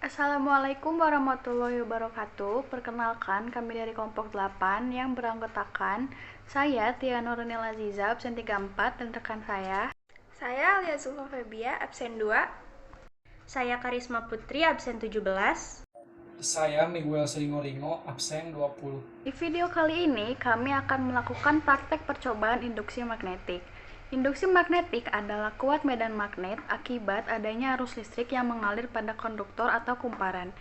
Assalamualaikum warahmatullahi wabarakatuh. Perkenalkan, kami dari kelompok 8 yang beranggotakan saya Tia Nurunil Aziza, absen 34, dan rekan Saya Alia Zulfa Febia, absen 2. Saya Karisma Putri, absen 17. Saya Miguel Seringo-Ringo, absen 20. Di video kali ini, kami akan melakukan praktek percobaan induksi magnetik. Induksi magnetik adalah kuat medan magnet akibat adanya arus listrik yang mengalir pada konduktor atau kumparan.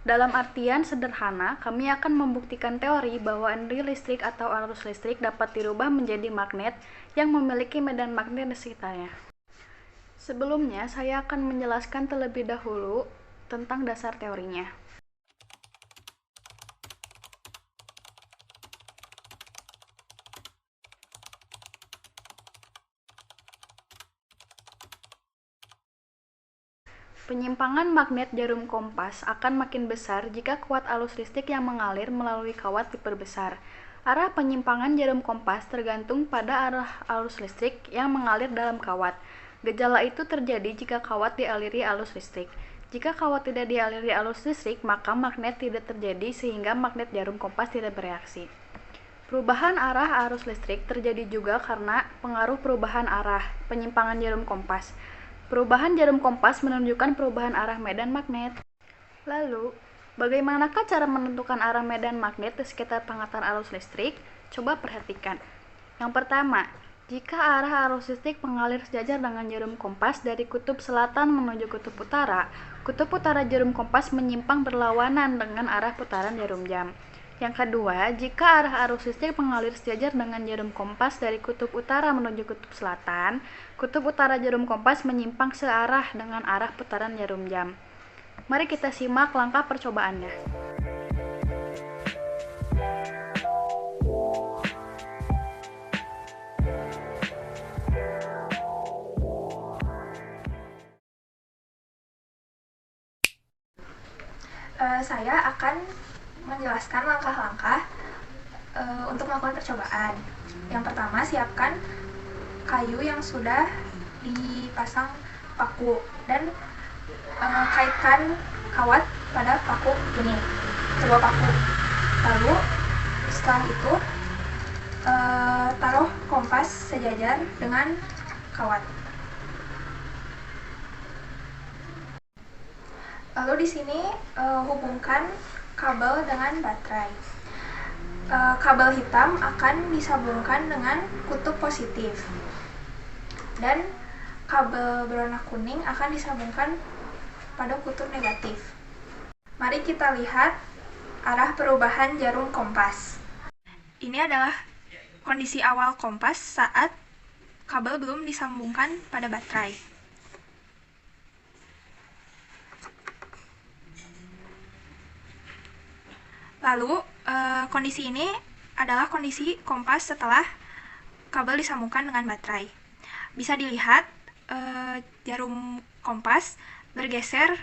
Dalam artian sederhana, kami akan membuktikan teori bahwa energi listrik atau arus listrik dapat dirubah menjadi magnet yang memiliki medan magnet di sekitarnya. Sebelumnya, saya akan menjelaskan terlebih dahulu tentang dasar teorinya. Penyimpangan magnet jarum kompas akan makin besar jika kuat arus listrik yang mengalir melalui kawat diperbesar. Arah penyimpangan jarum kompas tergantung pada arah arus listrik yang mengalir dalam kawat. Gejala itu terjadi jika kawat dialiri arus listrik. Jika kawat tidak dialiri arus listrik, maka magnet tidak terjadi sehingga magnet jarum kompas tidak bereaksi. Perubahan arah arus listrik terjadi juga karena pengaruh perubahan arah penyimpangan jarum kompas. Perubahan jarum kompas menunjukkan perubahan arah medan magnet. Lalu, bagaimanakah cara menentukan arah medan magnet di sekitar pangkatan arus listrik? Coba perhatikan. Yang pertama, jika arah arus listrik mengalir sejajar dengan jarum kompas dari kutub selatan menuju kutub utara jarum kompas menyimpang berlawanan dengan arah putaran jarum jam. Yang kedua, jika arah arus listrik mengalir sejajar dengan jarum kompas dari kutub utara menuju kutub selatan, kutub utara jarum kompas menyimpang searah dengan arah putaran jarum jam. Mari kita simak langkah percobaannya. Saya akan menjelaskan langkah-langkah untuk melakukan percobaan. Yang pertama, siapkan kayu yang sudah dipasang paku dan kaitkan kawat pada paku ini, kedua paku. Lalu setelah itu taruh kompas sejajar dengan kawat. Lalu di sini hubungkan kabel dengan baterai. Kabel hitam akan disambungkan dengan kutub positif dan kabel berwarna kuning akan disambungkan pada kutub negatif. Mari kita lihat arah perubahan jarum kompas. Ini adalah kondisi awal kompas saat kabel belum disambungkan pada baterai. Lalu, kondisi ini adalah kondisi kompas setelah kabel disambungkan dengan baterai. Bisa dilihat jarum kompas bergeser.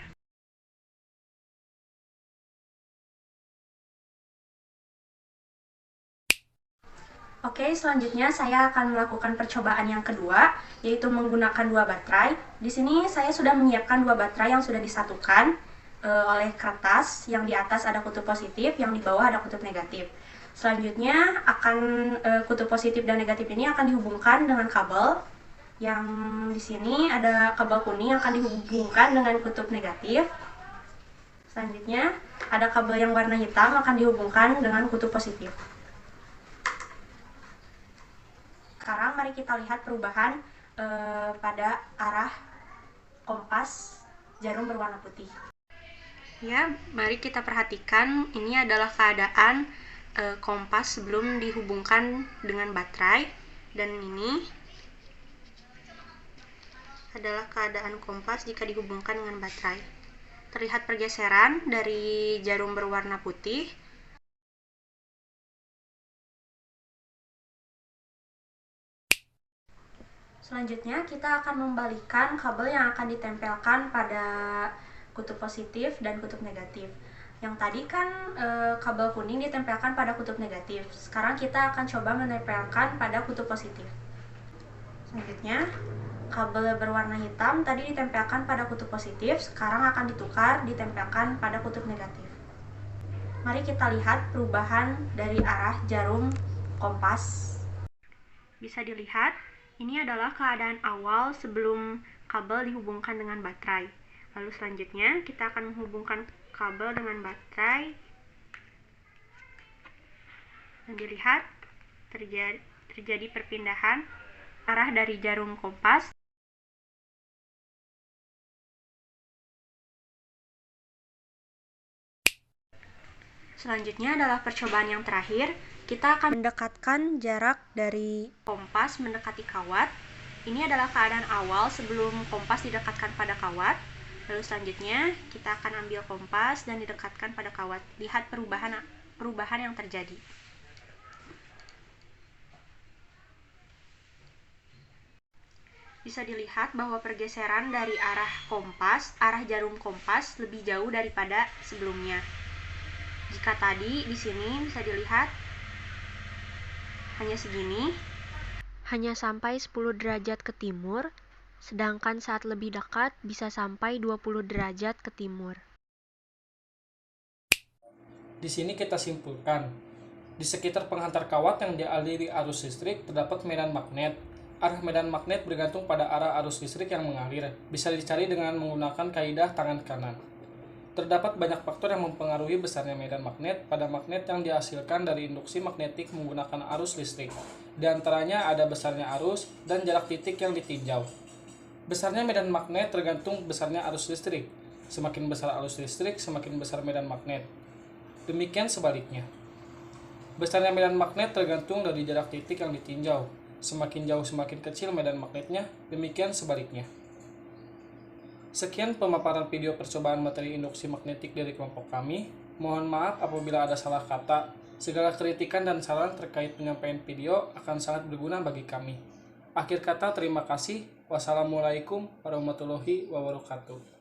Oke, selanjutnya saya akan melakukan percobaan yang kedua, yaitu menggunakan dua baterai. Di sini saya sudah menyiapkan dua baterai yang sudah disatukan oleh kertas. Yang di atas ada kutub positif, yang di bawah ada kutub negatif. Selanjutnya kutub positif dan negatif ini akan dihubungkan dengan kabel. Yang di sini ada kabel kuning yang akan dihubungkan dengan kutub negatif. Selanjutnya ada kabel yang warna hitam akan dihubungkan dengan kutub positif. Sekarang mari kita lihat perubahan pada arah kompas jarum berwarna putih. Ya, mari kita perhatikan, ini adalah keadaan kompas sebelum dihubungkan dengan baterai, dan ini adalah keadaan kompas jika dihubungkan dengan baterai. Terlihat pergeseran dari jarum berwarna putih. Selanjutnya kita akan membalikan kabel yang akan ditempelkan pada kutub positif dan kutub negatif. Yang tadi kan kabel kuning ditempelkan pada kutub negatif. Sekarang kita akan coba menempelkan pada kutub positif. Selanjutnya kabel berwarna hitam tadi ditempelkan pada kutub positif, sekarang akan ditukar ditempelkan pada kutub negatif. Mari kita lihat perubahan dari arah jarum kompas. Bisa dilihat, ini adalah keadaan awal sebelum kabel dihubungkan dengan baterai. Lalu selanjutnya kita akan menghubungkan kabel dengan baterai. Dan dilihat terjadi perpindahan arah dari jarum kompas. Selanjutnya adalah percobaan yang terakhir. Kita akan mendekatkan jarak dari kompas mendekati kawat. Ini adalah keadaan awal sebelum kompas didekatkan pada kawat. Lalu selanjutnya kita akan ambil kompas dan didekatkan pada kawat. Lihat perubahan yang terjadi. Bisa dilihat bahwa pergeseran dari arah jarum kompas lebih jauh daripada sebelumnya. Jika tadi di sini bisa dilihat hanya segini, hanya sampai 10 derajat ke timur, sedangkan saat lebih dekat bisa sampai 20 derajat ke timur. Di sini kita simpulkan, di sekitar penghantar kawat yang dialiri arus listrik terdapat medan magnet. Arah medan magnet bergantung pada arah arus listrik yang mengalir. Bisa dicari dengan menggunakan kaidah tangan kanan. Terdapat banyak faktor yang mempengaruhi besarnya medan magnet pada magnet yang dihasilkan dari induksi magnetik menggunakan arus listrik. Di antaranya ada besarnya arus dan jarak titik yang ditinjau. Besarnya medan magnet tergantung besarnya arus listrik. Semakin besar arus listrik, semakin besar medan magnet. Demikian sebaliknya. Besarnya medan magnet tergantung dari jarak titik yang ditinjau. Semakin jauh semakin kecil medan magnetnya, demikian sebaliknya. Sekian pemaparan video percobaan materi induksi magnetik dari kelompok kami. Mohon maaf apabila ada salah kata. Segala kritikan dan saran terkait penyampaian video akan sangat berguna bagi kami. Akhir kata, terima kasih. Wassalamualaikum warahmatullahi wabarakatuh.